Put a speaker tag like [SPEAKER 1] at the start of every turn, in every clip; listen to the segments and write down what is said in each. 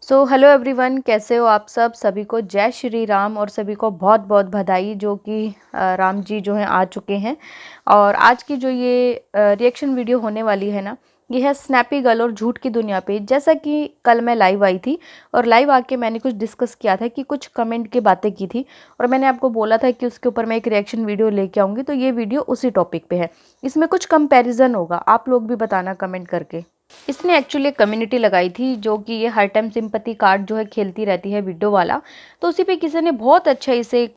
[SPEAKER 1] Hello everyone, कैसे हो आप सभी को जय श्री राम और सभी को बहुत बहुत बधाई जो कि राम जी जो हैं आ चुके हैं। और आज की जो ये रिएक्शन वीडियो होने वाली है ना, ये है स्नैपी गर्ल और झूठ की दुनिया पे। जैसा कि कल मैं लाइव आई थी और लाइव आके मैंने कुछ डिस्कस किया था कि कुछ कमेंट की बातें की थी और मैंने आपको बोला था कि उसके ऊपर मैं एक रिएक्शन वीडियो लेके आऊँगी। तो ये वीडियो उसी टॉपिक पे है। इसमें कुछ कंपैरिजन होगा, आप लोग भी बताना कमेंट करके। इसने एक्चुअली एक कम्युनिटी लगाई थी जो कि ये हर टाइम सिंपैथी कार्ड जो है खेलती रहती है वीडियो वाला। तो उसी पे किसी ने बहुत अच्छा इसे एक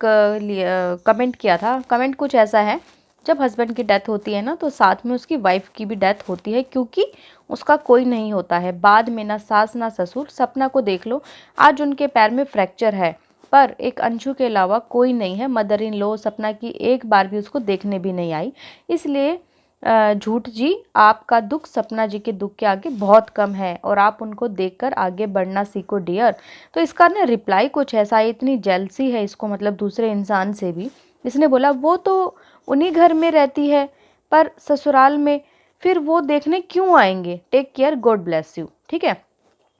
[SPEAKER 1] कमेंट किया था। कमेंट कुछ ऐसा है, जब हस्बैंड की डेथ होती है ना तो साथ में उसकी वाइफ की भी डेथ होती है, क्योंकि उसका कोई नहीं होता है। बाद में ना सास ना ससुर। सपना को देख लो, आज उनके पैर में फ्रैक्चर है पर एक अंशु के अलावा कोई नहीं है। मदर इन लॉ सपना की एक बार भी उसको देखने भी नहीं आई। इसलिए झूठ जी, आपका दुख सपना जी के दुख के आगे बहुत कम है और आप उनको देखकर आगे बढ़ना सीखो डियर। तो इसका ना रिप्लाई कुछ ऐसा है, इतनी जेलसी है इसको, मतलब दूसरे इंसान से भी। इसने बोला वो तो उन्हीं घर में रहती है पर ससुराल में, फिर वो देखने क्यों आएंगे। Take care, God bless you. ठीक है,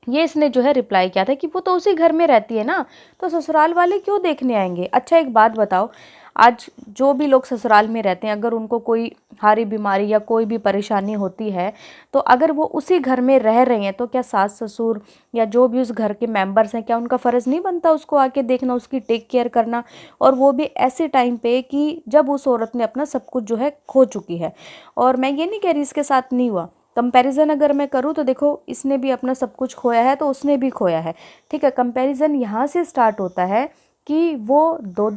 [SPEAKER 1] ये इसने जो है रिप्लाई किया था कि वो तो उसी घर में रहती है ना, तो ससुराल वाले क्यों देखने आएंगे। अच्छा एक बात बताओ, आज जो भी लोग ससुराल में रहते हैं, अगर उनको कोई हारी बीमारी या कोई भी परेशानी होती है, तो अगर वो उसी घर में रह रहे हैं तो क्या सास ससुर या जो भी उस घर के मेंबर्स हैं, क्या उनका फ़र्ज़ नहीं बनता उसको आके देखना, उसकी टेक केयर करना। और वो भी ऐसे टाइम पे कि जब उस औरत ने अपना सब कुछ जो है खो चुकी है। और मैं ये नहीं कह रही इसके साथ नहीं हुआ, कंपैरिजन अगर मैं करूँ तो देखो, इसने भी अपना सब कुछ खोया है तो उसने भी खोया है। ठीक है, कंपैरिजन यहाँ से स्टार्ट होता है कि वो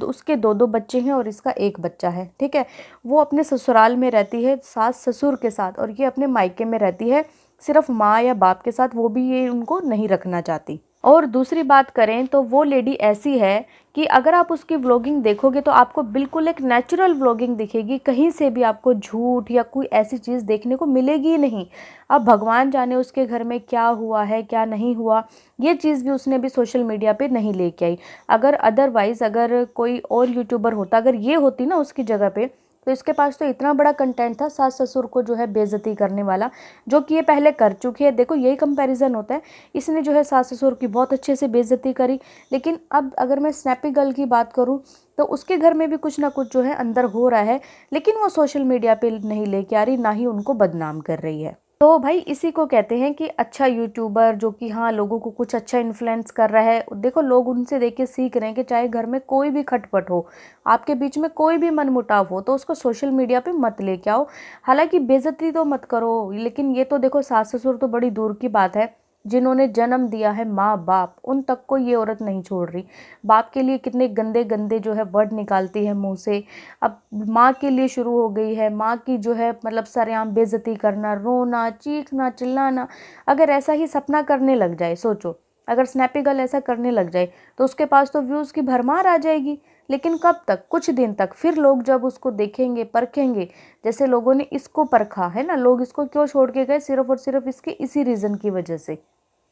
[SPEAKER 1] उसके दो दो बच्चे हैं और इसका एक बच्चा है। ठीक है, वो अपने ससुराल में रहती है सास ससुर के साथ और ये अपने मायके में रहती है सिर्फ माँ या बाप के साथ, वो भी ये उनको नहीं रखना चाहती। और दूसरी बात करें तो वो लेडी ऐसी है कि अगर आप उसकी व्लॉगिंग देखोगे तो आपको बिल्कुल एक नेचुरल व्लॉगिंग दिखेगी, कहीं से भी आपको झूठ या कोई ऐसी चीज़ देखने को मिलेगी ही नहीं। अब भगवान जाने उसके घर में क्या हुआ है क्या नहीं हुआ, ये चीज़ भी उसने भी सोशल मीडिया पे नहीं लेके आई। अगर अदरवाइज़ अगर कोई और यूट्यूबर होता, अगर ये होती ना उसकी जगह पे, तो इसके पास तो इतना बड़ा कंटेंट था सास ससुर को जो है बेइज्जती करने वाला, जो कि ये पहले कर चुकी है। देखो यही कंपैरिजन होता है, इसने जो है सास ससुर की बहुत अच्छे से बेइज्जती करी। लेकिन अब अगर मैं स्नैपी गर्ल की बात करूँ तो उसके घर में भी कुछ ना कुछ जो है अंदर हो रहा है, लेकिन वो सोशल मीडिया पे नहीं लेके आ रही, ना ही उनको बदनाम कर रही है। तो भाई इसी को कहते हैं कि अच्छा यूट्यूबर जो कि हाँ लोगों को कुछ अच्छा इन्फ्लुएंस कर रहा है। देखो लोग उनसे देख के सीख रहे हैं कि चाहे घर में कोई भी खटपट हो, आपके बीच में कोई भी मनमुटाव हो, तो उसको सोशल मीडिया पे मत लेके आओ। हालांकि बेइज्जती तो मत करो, लेकिन ये तो देखो सास ससुर तो बड़ी दूर की बात है, जिन्होंने जन्म दिया है माँ बाप, उन तक को ये औरत नहीं छोड़ रही। बाप के लिए कितने गंदे गंदे जो है वर्ड निकालती है मुंह से, अब माँ के लिए शुरू हो गई है। माँ की जो है मतलब सरेआम बेइज्जती करना, रोना चीखना चिल्लाना। अगर ऐसा ही सपना करने लग जाए, सोचो अगर स्नैपी गर्ल ऐसा करने लग जाए तो उसके पास तो व्यूज़ की भरमार आ जाएगी। लेकिन कब तक, कुछ दिन तक, फिर लोग जब उसको देखेंगे परखेंगे, जैसे लोगों ने इसको परखा है ना, लोग इसको क्यों छोड़ के गए, सिर्फ और सिर्फ इसके इसी रीज़न की वजह से।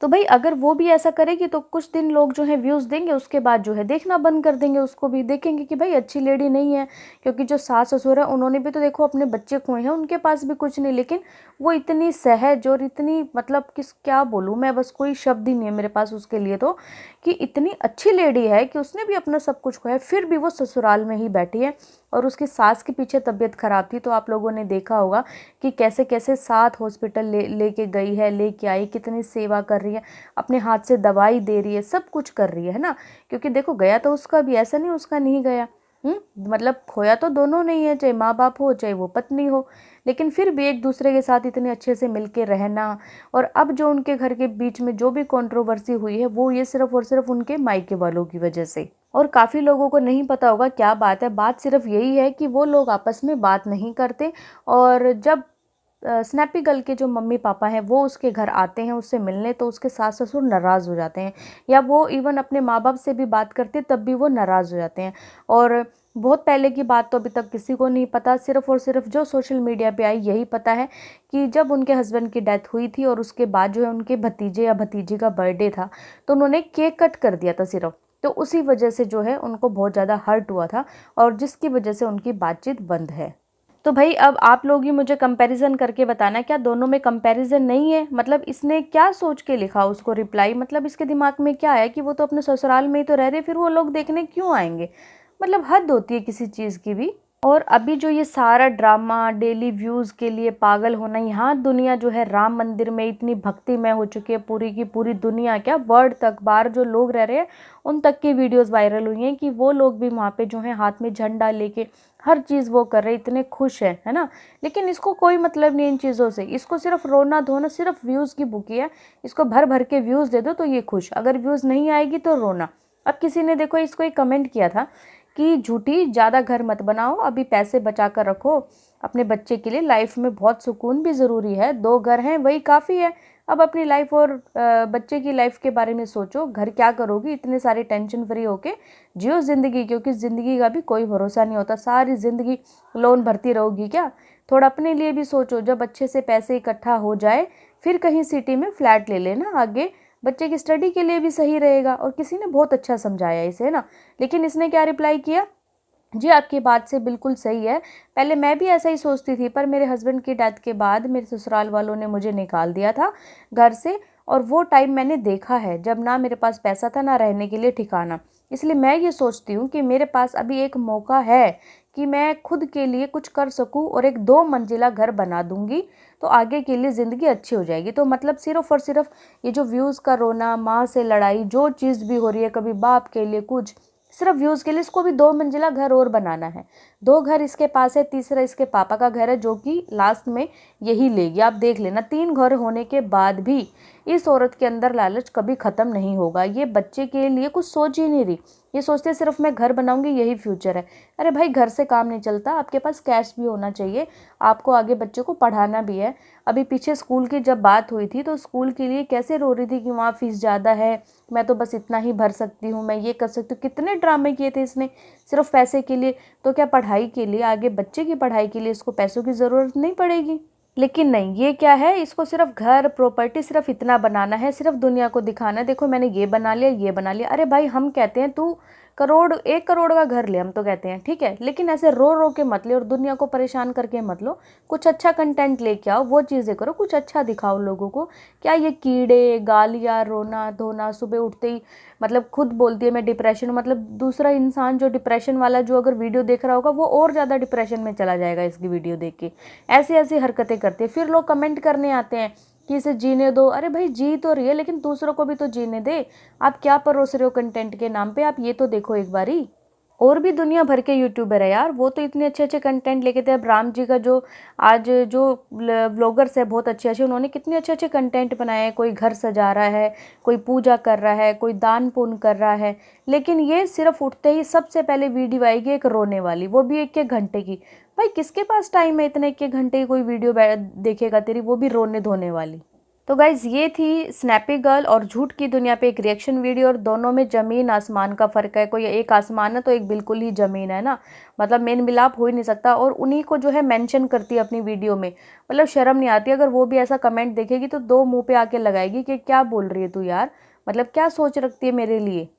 [SPEAKER 1] तो भाई अगर वो भी ऐसा करेगी तो कुछ दिन लोग जो है व्यूज़ देंगे, उसके बाद जो है देखना बंद कर देंगे, उसको भी देखेंगे कि भाई अच्छी लेडी नहीं है। क्योंकि जो सास ससुर है उन्होंने भी तो देखो अपने बच्चे खोए हैं, उनके पास भी कुछ नहीं, लेकिन वो इतनी सहज और इतनी मतलब किस क्या बोलूँ मैं, बस कोई शब्द ही नहीं है मेरे पास उसके लिए तो, कि इतनी अच्छी लेडी है कि उसने भी अपना सब कुछ खोया फिर भी वो ससुराल में ही बैठी है। और उसकी सास के पीछे तबीयत खराब थी तो आप लोगों ने देखा होगा कि कैसे कैसे साथ हॉस्पिटल लेके गई है, लेके आई, कितनी सेवा कर रही है, अपने हाथ से दवाई दे रही है, सब कुछ कर रही है ना। क्योंकि देखो गया तो उसका भी, ऐसा नहीं उसका नहीं गया। मतलब खोया तो दोनों नहीं है, चाहे माँ बाप हो चाहे वो पत्नी हो, लेकिन फिर भी एक दूसरे के साथ इतने अच्छे से मिलके रहना। और अब जो उनके घर के बीच में जो भी कंट्रोवर्सी हुई है वो ये सिर्फ और सिर्फ उनके मायके वालों की वजह से। और काफ़ी लोगों को नहीं पता होगा क्या बात है, बात सिर्फ यही है कि वो लोग आपस में बात नहीं करते। और जब स्नैपी गर्ल के जो मम्मी पापा हैं वो उसके घर आते हैं उससे मिलने, तो उसके सास ससुर नाराज़ हो जाते हैं, या वो इवन अपने माँ बाप से भी बात करते तब भी वो नाराज़ हो जाते हैं। और बहुत पहले की बात तो अभी तक किसी को नहीं पता, सिर्फ और सिर्फ जो सोशल मीडिया पे आई यही पता है कि जब उनके हस्बैंड की डेथ हुई थी और उसके बाद जो है उनके भतीजे या भतीजी का बर्थडे था, तो उन्होंने केक कट कर दिया था सिर्फ। तो उसी वजह से जो है उनको बहुत ज़्यादा हर्ट हुआ था और जिसकी वजह से उनकी बातचीत बंद है। तो भाई अब आप लोग ही मुझे कंपैरिजन करके बताना, क्या दोनों में कंपैरिजन नहीं है? मतलब इसने क्या सोच के लिखा उसको रिप्लाई, मतलब इसके दिमाग में क्या है कि वो तो अपने ससुराल में ही तो रह रहे, फिर वो लोग देखने क्यों आएंगे? मतलब हद होती है किसी चीज़ की भी। और अभी जो ये सारा ड्रामा, डेली व्यूज़ के लिए पागल होना, यहाँ दुनिया जो है राम मंदिर में इतनी भक्तिमय हो चुकी है, पूरी की पूरी दुनिया, क्या वर्ल्ड तक, बाहर जो लोग रह रहे हैं उन तक की वीडियोस वायरल हुई हैं कि वो लोग भी वहाँ पे जो है हाथ में झंडा लेके हर चीज़ वो कर रहे, इतने खुश है ना। लेकिन इसको कोई मतलब नहीं इन चीज़ों से, इसको सिर्फ रोना धोना, सिर्फ व्यूज़ की भूखी है। इसको भर भर के व्यूज़ दे दो तो ये खुश, अगर व्यूज़ नहीं आएगी तो रोना। अब किसी ने देखो इसको एक कमेंट किया था कि झूठी, ज़्यादा घर मत बनाओ, अभी पैसे बचा कर रखो अपने बच्चे के लिए, लाइफ में बहुत सुकून भी ज़रूरी है, 2 घर हैं वही काफ़ी है। अब अपनी लाइफ और बच्चे की लाइफ के बारे में सोचो, घर क्या करोगी, इतने सारे टेंशन फ्री होके जियो ज़िंदगी, क्योंकि ज़िंदगी का भी कोई भरोसा नहीं होता, सारी ज़िंदगी लोन भरती रहोगी क्या? थोड़ा अपने लिए भी सोचो, जब अच्छे से पैसे इकट्ठा हो जाए फिर कहीं सिटी में फ्लैट ले लेना, आगे बच्चे की स्टडी के लिए भी सही रहेगा। और किसी ने बहुत अच्छा समझाया इसे, है ना। लेकिन इसने क्या रिप्लाई किया, जी आपकी बात से बिल्कुल सही है, पहले मैं भी ऐसा ही सोचती थी, पर मेरे हस्बैंड की डेथ के बाद मेरे ससुराल वालों ने मुझे निकाल दिया था घर से, और वो टाइम मैंने देखा है जब ना मेरे पास पैसा था ना रहने के लिए ठिकाना। इसलिए मैं ये सोचती हूँ कि मेरे पास अभी एक मौका है कि मैं खुद के लिए कुछ कर सकूँ और एक 2 मंजिला घर बना दूँगी, तो आगे के लिए ज़िंदगी अच्छी हो जाएगी। तो मतलब सिर्फ़ और सिर्फ ये जो व्यूज़ का रोना, माँ से लड़ाई, जो चीज़ भी हो रही है, कभी बाप के लिए कुछ, सिर्फ व्यूज़ के लिए, इसको भी 2 मंजिला घर और बनाना है। 2 घर इसके पास है, तीसरा इसके पापा का घर है जो कि लास्ट में यही लेगी, आप देख लेना। 3 घर होने के बाद भी इस औरत के अंदर लालच कभी ख़त्म नहीं होगा। ये बच्चे के लिए कुछ सोच ही नहीं रही, ये सोचते सिर्फ मैं घर बनाऊंगी यही फ्यूचर है। अरे भाई घर से काम नहीं चलता, आपके पास कैश भी होना चाहिए, आपको आगे बच्चे को पढ़ाना भी है। अभी पीछे स्कूल की जब बात हुई थी तो स्कूल के लिए कैसे रो रही थी कि वहाँ फ़ीस ज़्यादा है, मैं तो बस इतना ही भर सकती हूँ, मैं ये कर सकती हूँ, कितने ड्रामे किए थे इसने सिर्फ पैसे के लिए। तो क्या पढ़ाई के लिए, आगे बच्चे की पढ़ाई के लिए इसको पैसों की ज़रूरत नहीं पड़ेगी? लेकिन नहीं, ये क्या है, इसको सिर्फ घर, प्रॉपर्टी, सिर्फ इतना बनाना है, सिर्फ दुनिया को दिखाना है, देखो मैंने ये बना लिया, ये बना लिया। अरे भाई हम कहते हैं तू करोड़, 1 करोड़ का घर ले, हम तो कहते हैं ठीक है, लेकिन ऐसे रो रो के मत ले और दुनिया को परेशान करके मत लो। कुछ अच्छा कंटेंट लेके आओ, वो चीज़ें करो, कुछ अच्छा दिखाओ लोगों को। क्या ये कीड़े, गालियाँ, रोना धोना, सुबह उठते ही मतलब खुद बोलती है मैं डिप्रेशन, मतलब दूसरा इंसान जो डिप्रेशन वाला जो अगर वीडियो देख रहा होगा वो और ज़्यादा डिप्रेशन में चला जाएगा इसकी वीडियो देख के। ऐसी ऐसी हरकतें करती है, फिर लोग कमेंट करने आते हैं कि इसे जीने दो। अरे भाई जी तो रही है, लेकिन दूसरों को भी तो जीने दे। आप क्या परोस रहे हो कंटेंट के नाम पे, आप ये तो देखो एक बारी। और भी दुनिया भर के यूट्यूबर है यार, वो तो इतने अच्छे अच्छे कंटेंट लेके थे। अब राम जी का जो आज जो व्लॉगर्स है बहुत अच्छे अच्छे, उन्होंने कितने अच्छे अच्छे कंटेंट बनाए हैं, कोई घर सजा रहा है, कोई पूजा कर रहा है, कोई दान पुण्य कर रहा है। लेकिन ये सिर्फ उठते ही सबसे पहले वीडियो आएगी एक रोने वाली, वो भी 1-1 घंटे की। भाई किसके पास टाइम है इतने 1-1 घंटे की कोई वीडियो देखेगा तेरी, वो भी रोने धोने वाली। तो गाइज़ ये थी स्नैपी गर्ल और झूठ की दुनिया पे एक रिएक्शन वीडियो, और दोनों में ज़मीन आसमान का फ़र्क है। कोई एक आसमान है तो एक बिल्कुल ही ज़मीन है ना, मतलब मेल मिलाप हो ही नहीं सकता। और उन्हीं को जो है मेंशन करती है अपनी वीडियो में, मतलब शर्म नहीं आती। अगर वो भी ऐसा कमेंट देखेगी तो 2 मुँह पे आके लगाएगी कि क्या बोल रही है तू यार, मतलब क्या सोच रखती है मेरे लिए।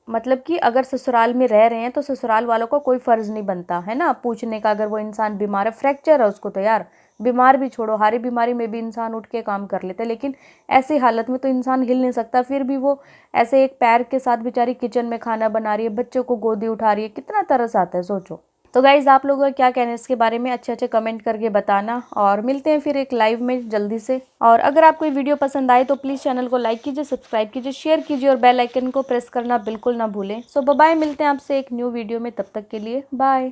[SPEAKER 1] मतलब कि अगर ससुराल में रह रहे हैं तो ससुराल वालों को कोई फ़र्ज़ नहीं बनता है ना पूछने का, अगर वो इंसान बीमार है, फ्रैक्चर है उसको तो यार, बीमार भी छोड़ो, हारी बीमारी में भी इंसान उठ के काम कर लेता है, लेकिन ऐसी हालत में तो इंसान हिल नहीं सकता। फिर भी वो ऐसे एक पैर के साथ बेचारी किचन में खाना बना रही है, बच्चों को गोदी उठा रही है, कितना तरस आता है सोचो। तो गाइज़ आप लोगों का क्या कहना है इसके बारे में, अच्छे अच्छे कमेंट करके बताना, और मिलते हैं फिर एक लाइव में जल्दी से। और अगर आपको ये वीडियो पसंद आए तो प्लीज़ चैनल को लाइक कीजिए, सब्सक्राइब कीजिए, शेयर कीजिए और बेल आइकन को प्रेस करना बिल्कुल ना भूलें। सो बाय, मिलते हैं आपसे एक न्यू वीडियो में, तब तक के लिए बाय।